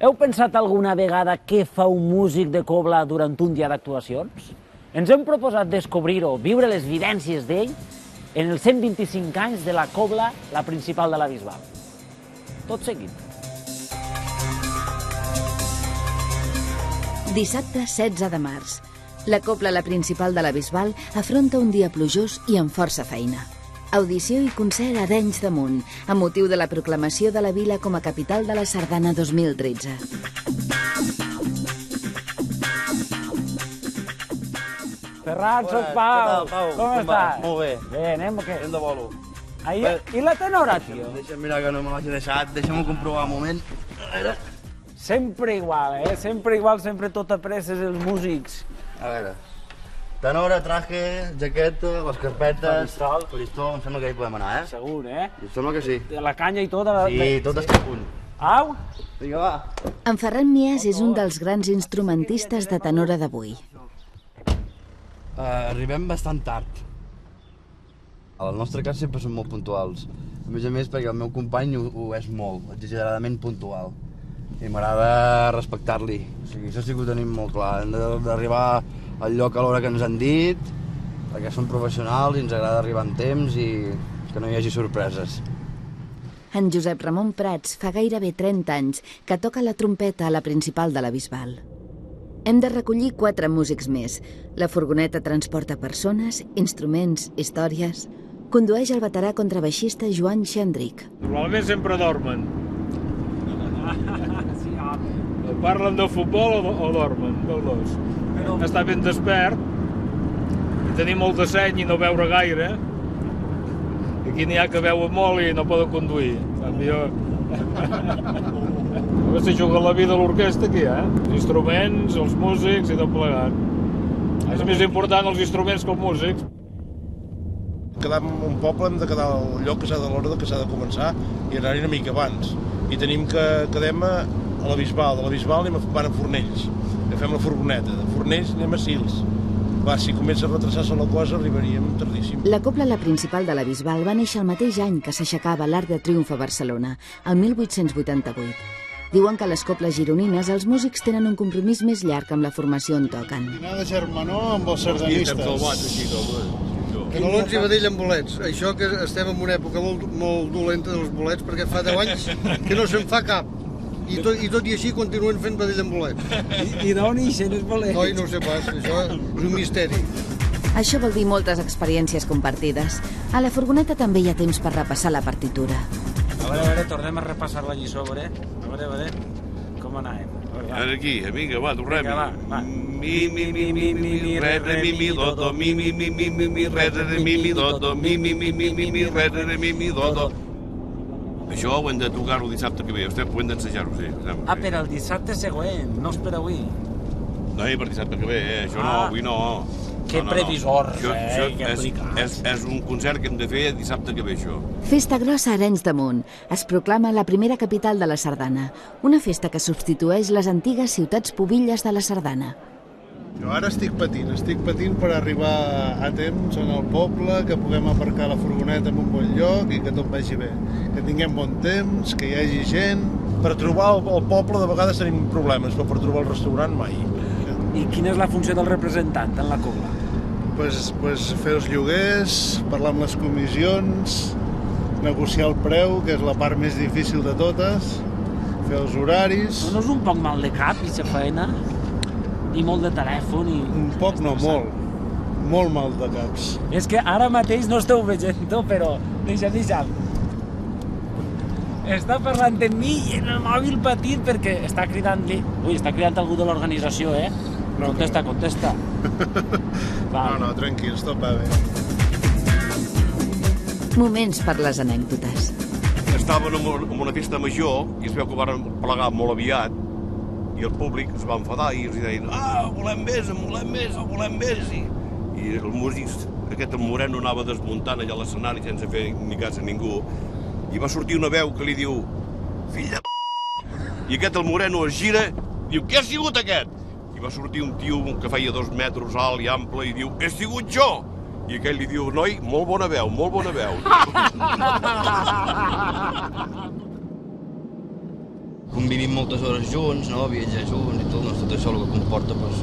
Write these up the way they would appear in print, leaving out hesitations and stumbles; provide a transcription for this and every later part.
Heu pensat alguna vegada què fa un músic de cobla durant un dia d'actuacions? Ens hem proposat descobrir-ho, viure les vivències d'ell en els 125 anys de la cobla, la principal de la Bisbal. Tot seguit. Dissabte 16 de març. La cobla, la principal de la Bisbal, afronta un dia plujós i amb força feina. Audició i concert a Arenys de Munt, amb motiu de la proclamació de la vila com a capital de la Sardana 2013. Ferran, soc Pau. Com estàs? Molt bé. Bé, anem o què? Anem de bolo. I la tenora, tio? Deixa'm mirar que no me l'hagi deixat, deixa'm-ho comprovar un moment. A veure. Sempre igual, Sempre igual, sempre tot a presses els músics. A veure. Tenora, traje, jaqueta, les carpetes... Faristol, em sembla que hi podem anar, Segur, Em sembla que sí. La canya i tot... Sí, tot està a punt. Au? Vinga, va. En Ferran Mies és un dels grans instrumentistes de tenora d'avui. Arribem bastant tard. Al nostre cas sempre som molt puntuals. A més, perquè el meu company ho és molt, exageradament puntual. I m'agrada respectar-li. O sigui, això sí que ho tenim molt clar. Hem d'arribar al lloc a l'hora que ens han dit, perquè som professionals i ens agrada arribar en temps i que no hi hagi sorpreses. En Josep Ramon Prats fa gairebé 30 anys que toca la trompeta a la principal de la Bisbal. Hem de recollir 4 músics més. La furgoneta transporta persones, instruments, històries... Condueix el veterà contrabaixista Joan Xandric. Normalment sempre dormen. Parlen de futbol o dormen, dels dos. Està ben despert, i tenir molt de seny i no veure gaire. Aquí n'hi ha que veuen molt i no poden conduir. A se juga la vida a l'orquestra aquí, Els instruments, els músics i tot plegat. És més important els instruments que els músics. Quedar en un poble hem de quedar al lloc que s'ha de l'hora que s'ha de començar i anar-hi una mica abans. I tenim que quedem a la Bisbal, de la Bisbal anem a Fornells, agafem la furgoneta, de Fornells anem a Sils. Clar, si comença a retrasar-se la cosa arribaríem tardíssim. La cobla, la principal de la Bisbal, va néixer el mateix any que s'aixecava l'Arc de Triomf a Barcelona, el 1888. Diuen que a les cobles gironines els músics tenen un compromís més llarg amb la formació on toquen. Dinar de germanor amb els sardanistes. Canelons i vedell amb bolets. Això que estem en una època molt dolenta dels bolets, perquè fa 10 anys que no se'n fa cap. I tot i així continuen fent vedell amb bolets. I d'on ixen els bolets? No ho sé pas, això és un misteri. Això vol dir moltes experiències compartides. A la furgoneta també hi ha temps per repassar la partitura. A veure, tornem a repassar la lliçó, a veure, com anàvem? Ara aquí, vinga, va, tornem. Vinga, va. Mi, re, mi, do, do, mi, re, mi, do, do, mi, re, do. Això ho hem de tocar-ho dissabte que ve, ho hem d'ensejar-ho, sí. Per al dissabte següent, no és per avui. No, per dissabte que ve, això no, avui no. Que previsors, que aplicats. És un concert que hem de fer dissabte que ve, això. Festa Grossa a Arenys de Munt. Es proclama la primera capital de la Sardana. Una festa que substitueix les antigues ciutats pubilles de la Sardana. Jo ara estic patint per arribar a temps en el poble, que puguem aparcar la furgoneta en un bon lloc i que tot vagi bé. Que tinguem bon temps, que hi hagi gent... Per trobar el poble de vegades tenim problemes, però per trobar el restaurant mai. I quina és la funció del representant en la cobla? Pues fer els lloguers, parlar amb les comissions, negociar el preu, que és la part més difícil de totes, fer els horaris... No és un poc mal de cap, i la feina? I molt de telèfon i... Un poc no, molt mal de caps. És que ara mateix no esteu veient, però deixa'm. Està parlant amb mi i en el mòbil petit perquè està cridant-li... està cridant algú de l'organització, No, contesta. No, tranquils, tot va bé. Moments per les anècdotes. Estaven en una festa major i es veu que van plegar molt aviat i el públic es va enfadar i els deien volem més. I el músic, aquest moreno, anava desmuntant allà a l'escenari sense fer ni cas a ningú i va sortir una veu que li diu fill de i aquest el moreno es gira i diu què ha sigut aquest? I va sortir un tio que feia 2 metres alt i ample i diu he sigut jo! I aquell li diu noi, molt bona veu. convivim moltes hores junts, no? Viatjar junts i tot això el que comporta, doncs,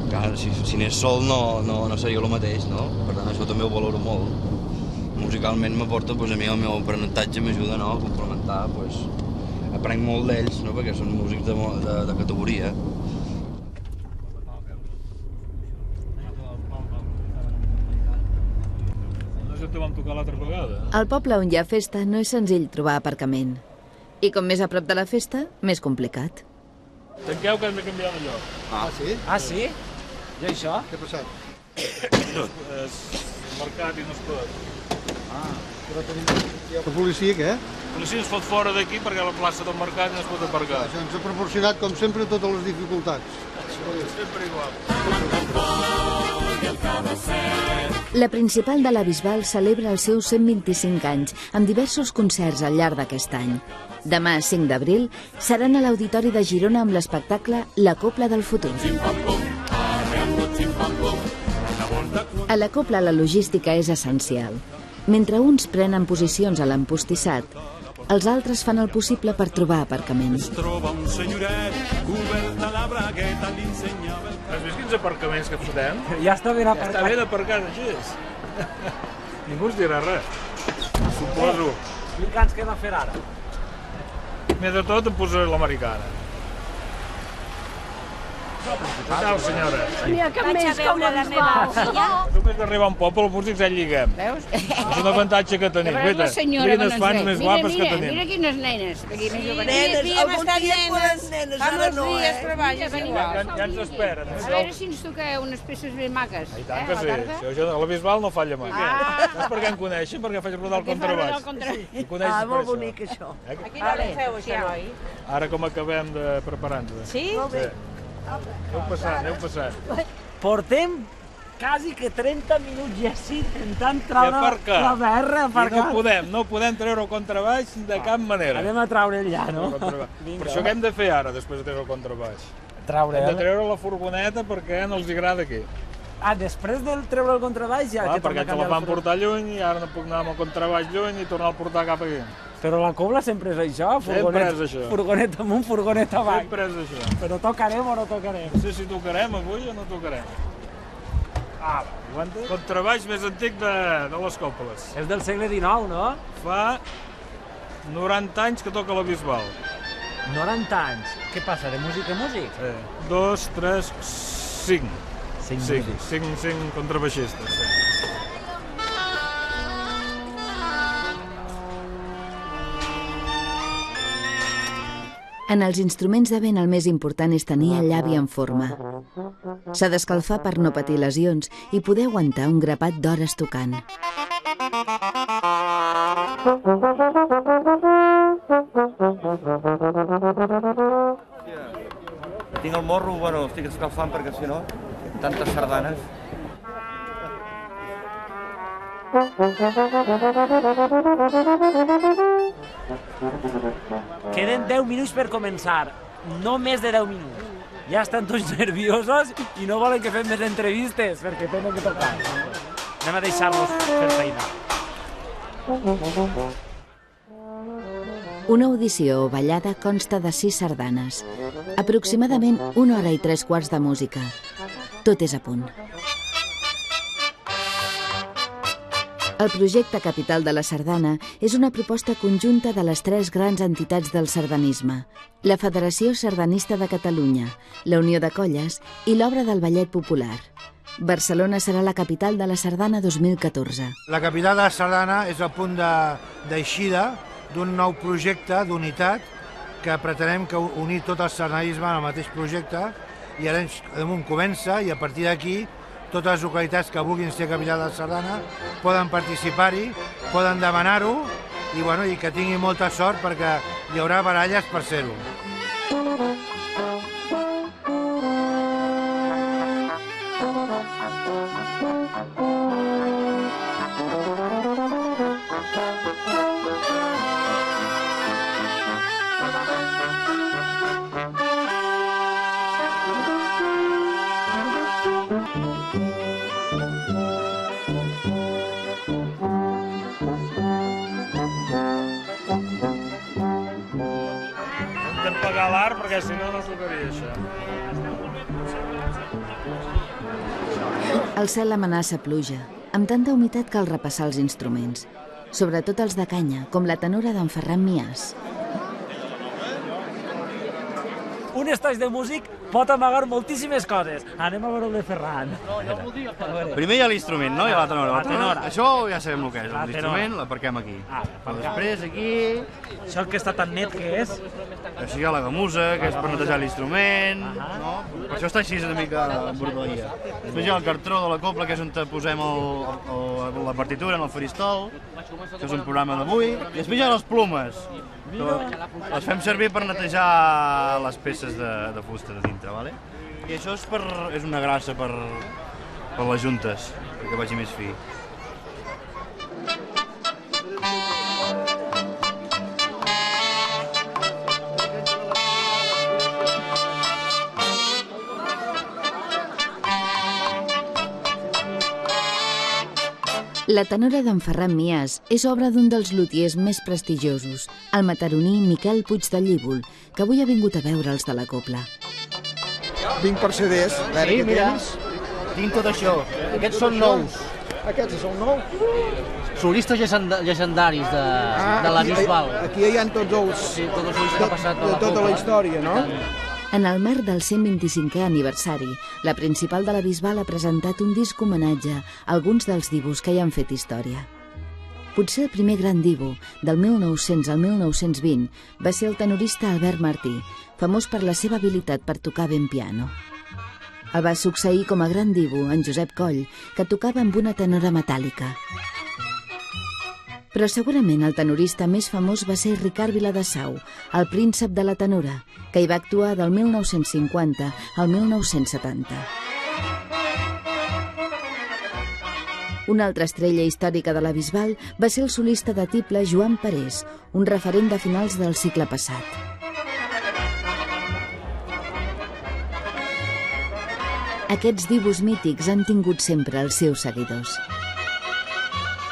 que si anés sol no seria el mateix, no? Per tant, això també ho valoro molt. Musicalment m'aporta, a mi el meu aprenentatge m'ajuda a complementar, aprenc molt d'ells, perquè són músics de categoria. No sé on te vam tocar l'altra vegada. Al poble on hi ha festa no és senzill trobar aparcament. I com més a prop de la festa, més complicat. Tanqueu que hem de canviar de lloc. Ah, sí? Ah, sí? I això? Què ha passat? És mercat i no es pot. La policia, què? La policia es fot fora d'aquí perquè a la plaça del mercat no es pot aparcar. Això ens ha proporcionat, com sempre, totes les dificultats. Sempre igual. La principal de la Bisbal celebra els seus 125 anys, amb diversos concerts al llarg d'aquest any. Demà, 5 d'abril, seran a l'Auditori de Girona amb l'espectacle La Copla del Futur. A la Copla la logística és essencial. Mentre uns prenen posicions a l'empostissat, els altres fan el possible per trobar aparcament. Has vist quins aparcaments que fotem? Ja està ben Està ben aparcat, així. Ningú ens dirà res. Suposo. I què ens queda fer ara? Més de tot em posaré l'americana. Què tal, senyora? N'hi ha cap més que una Bisbal. Només d'arribar a un poble, els músics ja lliguem. Veus? És un avantatge que tenim. Veus la senyora Mira que quines fans més guapes que tenim. Mira quines nenes. Aquí més jovenes. Nenes, algun dia poden nenes, ara no, dies treballes, Ja ens esperen. A veure si ens toqueu unes peces ben maques. I tant que sí. Això a la Bisbal no falla mai. Saps per què em coneixen? Perquè faig rodar el contrabaix. molt bonic, això. Aquí no li feu, això, oi? Ara com acabem de preparar-nos. Sí? Molt bé. Aneu passant. Portem quasi que 30 minuts i així intentant treure aparcar. la BR aparcat. I no podem treure el contrabaix de cap manera. Anem a treure ja, no? Per això què hem de fer ara, després de treure el contrabaix? Treure, Hem de treure la furgoneta perquè no els agrada aquí. Ah, després de treure el contrabaix ja... Perquè ens la van portar lluny i ara no puc anar amb el contrabaix lluny i tornar a portar cap aquí. Però la cobla sempre és això, Sempre és això. Furgoneta amunt, furgoneta avall. Sempre és això. Però tocarem o no tocarem? No sé si tocarem avui o no tocarem. Aguanta. Contrabaix més antic de les Coples. És del segle XIX, no? Fa 90 anys que toca la Bisbal. 90 anys. Què passa, de músic a músic? 2, 3, 5. 5 contrabaixistes. En els instruments de vent el més important és tenir el llavi en forma. S'ha d'escalfar per no patir lesions i poder aguantar un grapat d'hores tocant. Tinc el morro, bueno, estic escalfant perquè si no, tantes sardanes. Queden 10 minuts per començar, no més de 10 minuts. Ja estan tots nerviosos i no volen que fem més entrevistes perquè tenen que tocar. Anem a deixar-los fer feina. Una audició o ballada consta de 6 sardanes, aproximadament 1 hora i 3 quarts de música. Tot és a punt. El projecte Capital de la Sardana és una proposta conjunta de les 3 grans entitats del sardanisme, la Federació Sardanista de Catalunya, la Unió de Colles i l'Obra del Ballet Popular. Barcelona serà la capital de la Sardana 2014. La capital de la Sardana és el punt d'eixida d'un nou projecte d'unitat que pretenem que unir tot el sardanisme en el mateix projecte i ara damunt comença i a partir d'aquí totes les localitats que vulguin ser capital de la Sardana poden participar-hi, poden demanar-ho i que tinguin molta sort perquè hi haurà baralles per ser-ho. apagar l'art perquè si no no tocaria això. El cel amenaça pluja. Amb tanta humitat cal repassar els instruments, sobretot els de canya, com la tenora d'en Ferran Mias. Un estoig de músic pot amagar moltíssimes coses. Anem a veure el de Ferran. Primer hi ha l'instrument, no? Hi ha la tenora. La tenora. Això ja sabem el que és. L'instrument l'aparquem aquí. Després aquí... Això que està tan net que és? Això hi ha la gamusa, que és per netejar l'instrument. Per això està així una mica en borderia. Després hi ha el cartró de la copla, que és on posem la partitura en el faristol, que és un programa d'avui. I després hi ha les plomes. Les fem servir per netejar les peces de fusta de dintre, ¿vale? I això és una grassa per les juntes, perquè vagi més fi. La tenora d'en Ferran Mias és obra d'un dels lutiers més prestigiosos, el mataroní Miquel Puig de Llívol, que avui ha vingut a veure'ls de la copla. Vinc per CDs. Sí, mira, tinc tot això. Aquests són nous. Aquests són nous? Solistes llegendaris de la Bisbal. Aquí hi ha tots els... Sí, tots els solistes que ha passat a la de tota la història, no? En el marc del 125è aniversari, la principal de la Bisbal ha presentat un disc homenatge a alguns dels divos que hi han fet història. Potser el primer gran divo, del 1900 al 1920, va ser el tenorista Albert Martí, famós per la seva habilitat per tocar ben piano. El va succeir com a gran divo en Josep Coll, que tocava amb una tenora metàl·lica. Però segurament el tenorista més famós va ser Ricard Viladasau, el príncep de la tenora, que hi va actuar del 1950 al 1970. Una altra estrella històrica de la Bisbal va ser el solista de tible Joan Parés, un referent de finals del segle passat. Aquests divos mítics han tingut sempre els seus seguidors.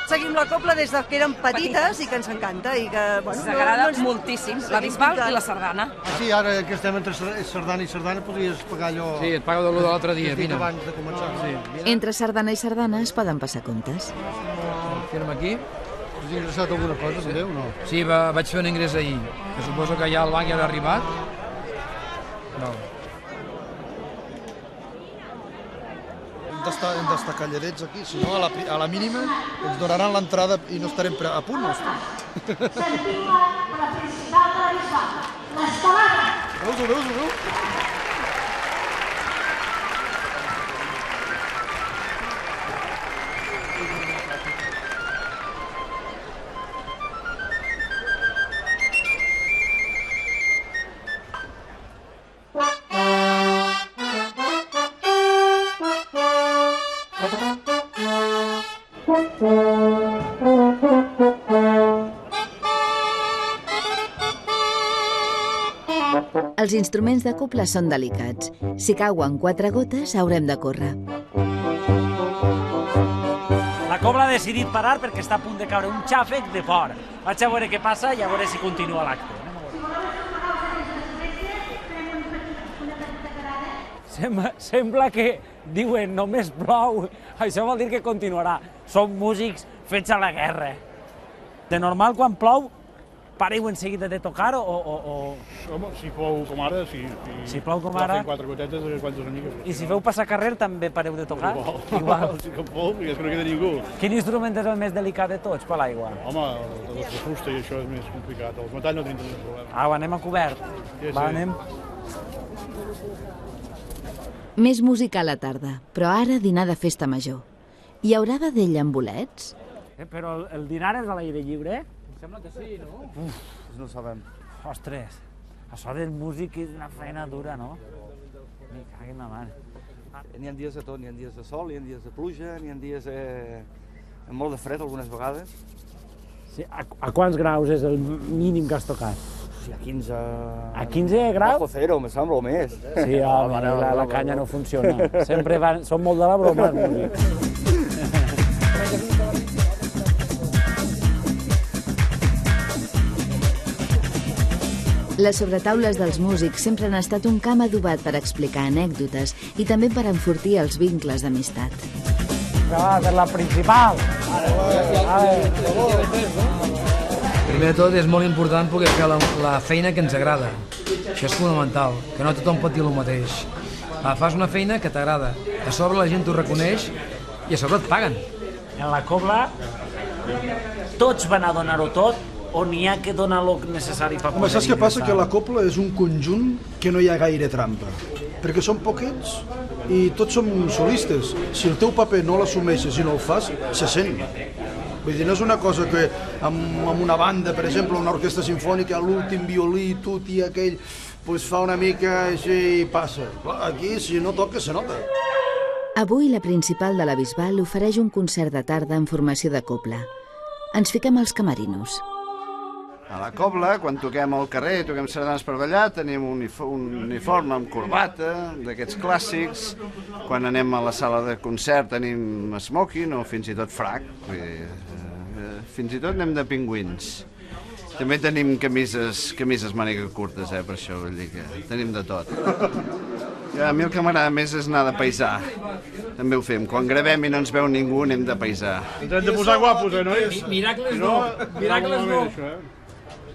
Seguim la copla des que érem petites i que ens encanta i que... Ens agrada moltíssim, la Bisbal i la sardana. Sí, ara que estem entre sardana i sardana podries pagar allò... Sí, et pago de l'altre dia, vine. Abans de començar. Entre sardana i sardana es poden passar comptes. Firma aquí. Has ingressat alguna cosa, també, o no? Sí, vaig fer un ingrés ahir, que suposo que ja el banc ja ha arribat. No. Hem d'estar calladets aquí, si no, a la mínima ens donaran l'entrada i no estarem a punt, no estem. Sentiu la principal de la Bisbal, l'estelada. Veus? Els instruments de copla són delicats. Si cauen 4 gotes, haurem de córrer. La cobla ha decidit parar perquè està a punt de caure un xàfec de fort. Vaig a veure què passa i a veure si continua l'acte. Sembla que diuen només plou. Això vol dir que continuarà. Són músics fets a la guerra. De normal, quan plou, pareu en seguida de tocar o... Home, si plou com ara, sí. Si plou com ara... Fem 4 gotetes de quantes amigues. I si feu passar carrer també pareu de tocar? Igual. Si que plou, és que no queda ningú. Quin instrument és el més delicat de tots per l'aigua? Home, de fusta i això és més complicat. Els metalls no tenen cap problema. Au, anem a cobert. Va, anem. Més música a la tarda, però ara dinar de festa major. Hi haurà vedella amb bolets? Però el dinar és a l'aire lliure? Sembla que sí, no? Uf, no ho sabem. Ostres, això del músic és una feina dura, no? Me cago en la mar. N'hi ha dies de tot, n'hi ha dies de sol, n'hi ha dies de pluja, n'hi ha dies amb molt de fred algunes vegades. Sí, a quants graus és el mínim que has tocat? Sí, a 15... A 15 graus? Bajo cero, me sembla, o més. Sí, home, la canya no funciona. Sempre són molt de la broma, els músics. Les sobretaules dels músics sempre han estat un camp adobat per explicar anècdotes i també per enfortir els vincles d'amistat. Va, per la principal. Primer de tot és molt important poder fer la feina que ens agrada. Això és fonamental, que no tothom pot dir el mateix. Fas una feina que t'agrada, a sobre la gent t'ho reconeix i a sobre et paguen. En la cobla tots van a donar-ho tot o n'hi ha que donar el necessari per poder Home, saps què passa? ingressar? Que la cobla és un conjunt que no hi ha gaire trampa, perquè són poquets i tots som solistes. Si el teu paper no l'assumeixes i no el fas, se sent. Vull dir, no és una cosa que amb una banda, per exemple, una orquestra sinfònica, l'últim violí, tot i aquell, pues fa una mica així i passa. Aquí, si no toca, se nota. Avui la principal de la Bisbal ofereix un concert de tarda en formació de cobla. Ens fiquem als camerinos. A la cobla, quan toquem al carrer, toquem sardanes per ballar, tenim un uniforme amb corbata, d'aquests clàssics. Quan anem a la sala de concert tenim smoking o fins i tot frac. Fins i tot anem de pingüins. També tenim camises màniga curtes, per això, vull dir que tenim de tot. A mi el que m'agrada més és anar de paisà. També ho fem. Quan gravem i no ens veu ningú, anem de paisà. Ens hem de posar guapos, nois? Miracles no. Miracles no.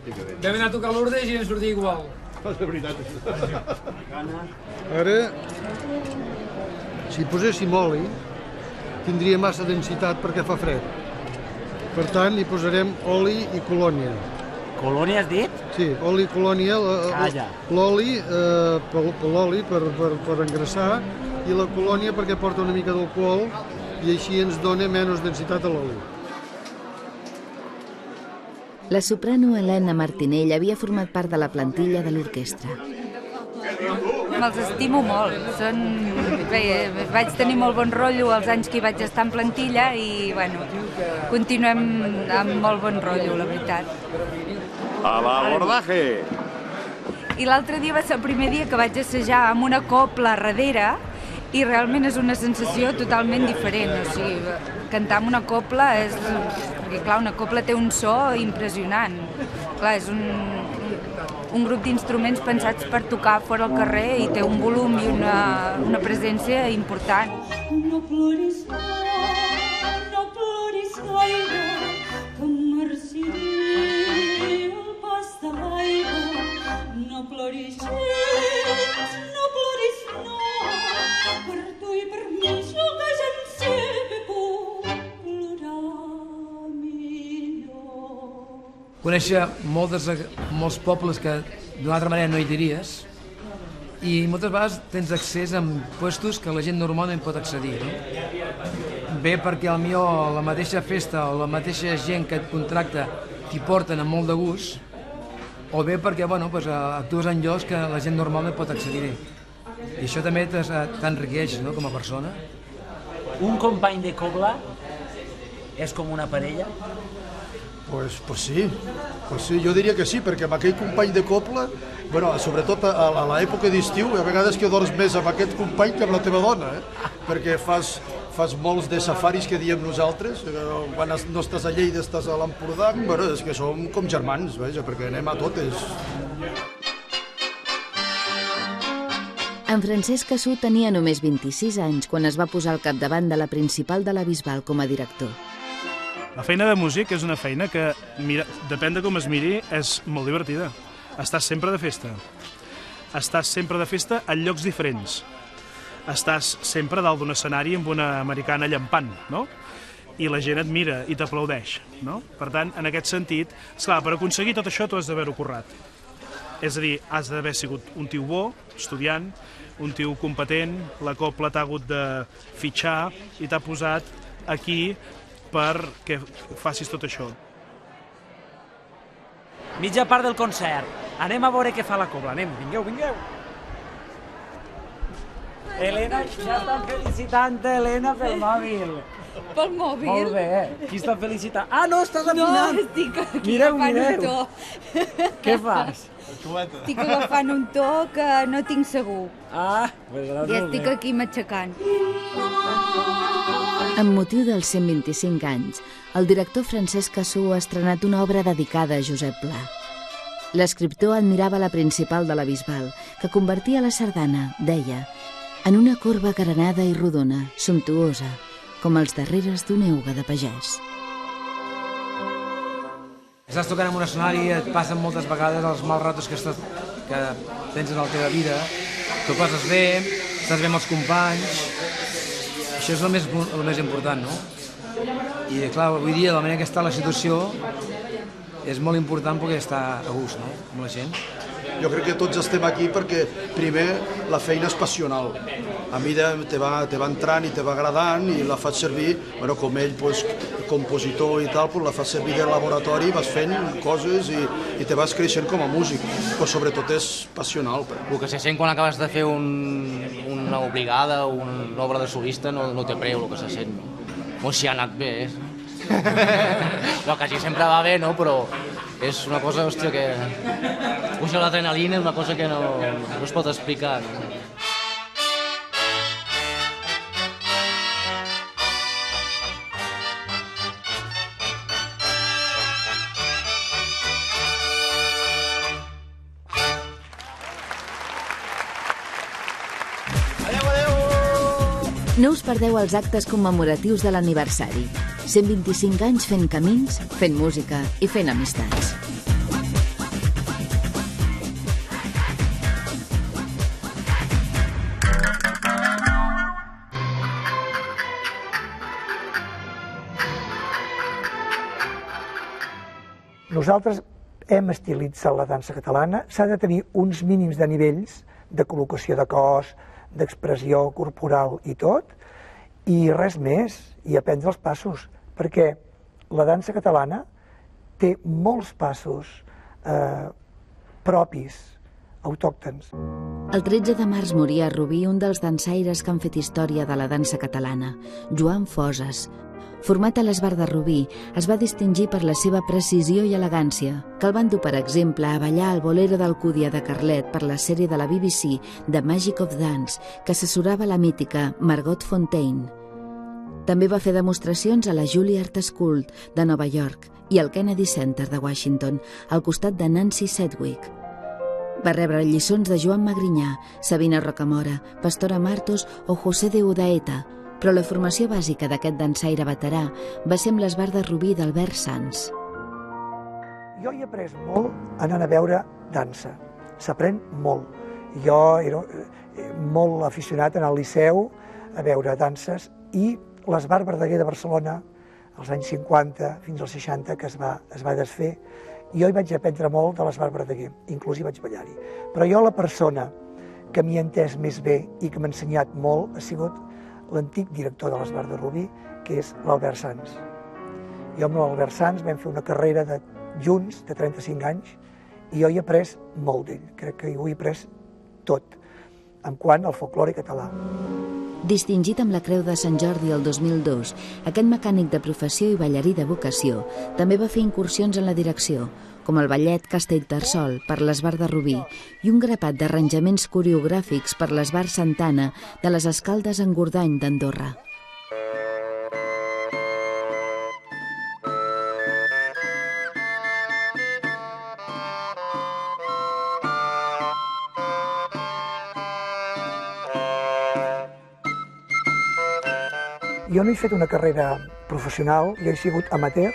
Vam anar a tocar l'Urdes i ens sortia igual. És veritat. Ara, si poséssim oli, tindria massa densitat perquè fa fred. Per tant, hi posarem oli i colònia. Colònia has dit? Sí, oli i colònia. L'oli per engrassar i la colònia perquè porta una mica d'alcohol i així ens dona menys densitat a l'oli. La soprano Helena Martinell havia format part de la plantilla de l'orquestra. Me'ls estimo molt. Vaig tenir molt bon rotllo els anys que hi vaig estar en plantilla i, bueno, continuem amb molt bon rotllo, la veritat. A l'abordatge! I l'altre dia va ser el primer dia que vaig assajar amb una cobla darrere i realment és una sensació totalment diferent. O sigui, cantar amb una cobla és... Perquè, clar, una cobla té un so impressionant. Clar, és un grup d'instruments pensats per tocar fora al carrer i té un volum i una presència important. No ploris gaire, que marciré el pas de l'aigua. No ploris gens, no ploris no, per tu i per mi jo que ja em sé que puc plorar millor. Conèixer molts pobles que d'una altra manera no hi diries i moltes vegades tens accés a puestos que la gent normalment pot accedir. No? Bé perquè potser la mateixa festa o la mateixa gent que et contracta t'hi porten amb molt de gust, o bé perquè actues en llocs que la gent normalment pot accedir-hi. I això també t'enriqueix, no?, com a persona. Un company de cobla és com una parella? Pues sí, jo diria que sí, perquè amb aquell company de cobla, sobretot a l'època d'estiu, a vegades que dors més amb aquest company que amb la teva dona, perquè fas molts de safaris que diem nosaltres, quan no estàs a Lleida, estàs a l'Empordà, és que som com germans, perquè anem a totes. En Francesc Cassú tenia només 26 anys quan es va posar al capdavant de la principal de la Bisbal com a director. La feina de músic és una feina que, depèn de com es miri, és molt divertida. Estàs sempre de festa. Estàs sempre de festa en llocs diferents. Estàs sempre dalt d'un escenari amb una americana llampant, no? I la gent et mira i t'aplaudeix, no? Per tant, en aquest sentit, esclar, per aconseguir tot això tu has d'haver-ho currat. És a dir, has d'haver sigut un tio bo, estudiant, un tio competent, la cobla t'ha hagut de fitxar i t'ha posat aquí perquè facis tot això. Mitja part del concert. Anem a veure què fa la cobla. Anem, vingueu. Helena, ja estan felicitant-te, Helena, pel mòbil. Pel mòbil? Molt bé. Qui està felicitant? Ah, no, estàs afinant. No, estic agafant un to. Què fas? Estic agafant un to que no tinc segur. Ah, i estic aquí matxacant. Amb motiu dels 125 anys, el director Francesc Cassú ha estrenat una obra dedicada a Josep Pla. L'escriptor admirava la principal de la Bisbal, que convertia la sardana, deia, en una corba granada i rodona, sumptuosa, com els darreres d'una euga de pagès. Estàs tocant en un escenari i et passen moltes vegades els mals ratos que tens en la teva vida. Tu passes bé, estàs bé amb els companys. Això és el més important, no? I clar, avui dia, de la manera que està la situació, és molt important poder estar a gust, no?, amb la gent. Jo crec que tots estem aquí perquè, primer, la feina és passional. A mi te va entrant i te va agradant i la faig servir, com ell, compositor i tal, la fas servir de laboratori, vas fent coses i te vas creixent com a músic, però sobretot és passional. El que se sent quan acabes de fer una obligada o una obra de solista no té preu, el que se sent. O si ha anat bé, no, quasi sempre va bé, no? Però és una cosa, hòstia, que puja l'adrenalina, és una cosa que no es pot explicar. No us perdeu els actes commemoratius de l'aniversari. 125 anys fent camins, fent música i fent amistats. Nosaltres hem estilitzat la dansa catalana. S'ha de tenir uns mínims de nivells de col·locació de cos, d'expressió corporal i tot, i res més, i aprendre els passos, perquè la dansa catalana té molts passos propis, autòctons. El 13 de març moria a Rubí un dels dansaires que han fet història de la dansa catalana, Joan Foses. Format a l'Esbar de Rubí, es va distingir per la seva precisió i elegància, que el van dur, per exemple, a ballar el bolero d'Alcúdia de Carlet per la sèrie de la BBC The Magic of Dance, que assessorava la mítica Margot Fonteyn. També va fer demostracions a la Juilliard School de Nova York i al Kennedy Center de Washington, al costat de Nancy Sedgwick. Va rebre lliçons de Joan Magrinyà, Sabina Rocamora, Pastora Martos o José de Udaeta, però la formació bàsica d'aquest dansaire veterà va ser amb l'Esbar de Rubí d'Albert Sans. Jo he après molt anant a veure dansa. S'aprèn molt. Jo era molt aficionat al Liceu a veure danses i l'Esbar Verdaguer de Barcelona, als anys 50 fins als 60, que es va desfer, jo hi vaig aprendre molt de l'Esbar Verdaguer, inclús hi vaig ballar-hi. Però jo la persona que m'hi ha entès més bé i que m'ha ensenyat molt ha sigut l'antic director de l'Esbar de Rubí, que és l'Albert Sans. Jo amb l'Albert Sans vam fer una carrera junts de 35 anys i jo hi he après molt d'ell. Crec que ho he après tot, en quant al folklore català. Distingit amb la Creu de Sant Jordi el 2002, aquest mecànic de professió i ballarí de vocació també va fer incursions en la direcció, com el ballet Castellterçol per l'Esbar de Rubí i un grapat d'arranjaments coreogràfics per l'Esbar Santana de les Escaldes en Gordany d'Andorra. Jo no he fet una carrera professional, jo he sigut amateur,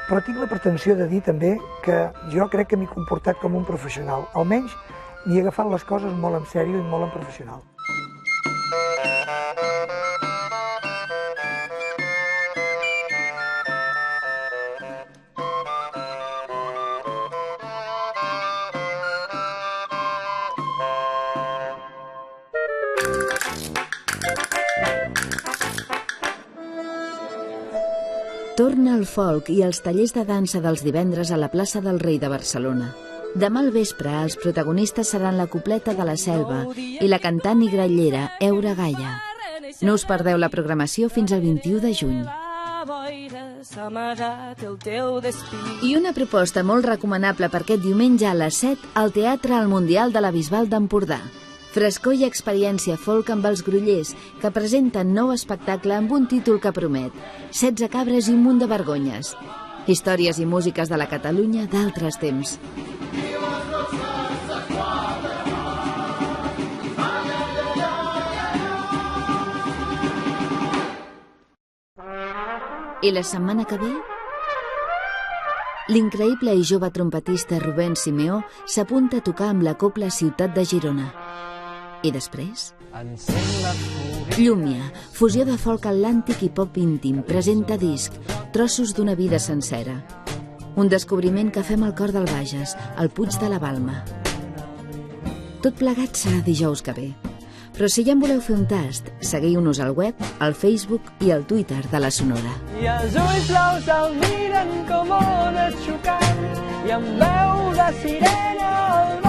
però tinc la pretensió de dir també que jo crec que m'he comportat com un professional. Almenys m'he agafat les coses molt en sèrio i molt en professional. Torna el folk i els tallers de dansa dels divendres a la plaça del Rei de Barcelona. Demà al vespre, els protagonistes seran la Copleta de la Selva i la cantant i grallera Eura Gaia. No us perdeu la programació fins al 21 de juny. I una proposta molt recomanable per aquest diumenge a les 7 al Teatre al Mundial de la Bisbal d'Empordà. Frescor i experiència folk amb els Grollers, que presenten nou espectacle amb un títol que promet: 16 cabres i un munt de vergonyes. Històries i músiques de la Catalunya d'altres temps. I la setmana que ve? L'increïble i jove trompetista Rubén Simeó s'apunta a tocar amb la Cobla Ciutat de Girona. I després? Llúmia, fusió de folk atlàntic i pop íntim, presenta disc, trossos d'una vida sencera. Un descobriment que fem al cor del Bages, al Puig de la Balma. Tot plegat serà dijous que ve. Però si ja en voleu fer un tast, seguiu-nos al web, al Facebook i al Twitter de la Sonora. I els ulls blaus el miren com ones xocant i amb veu de sirena el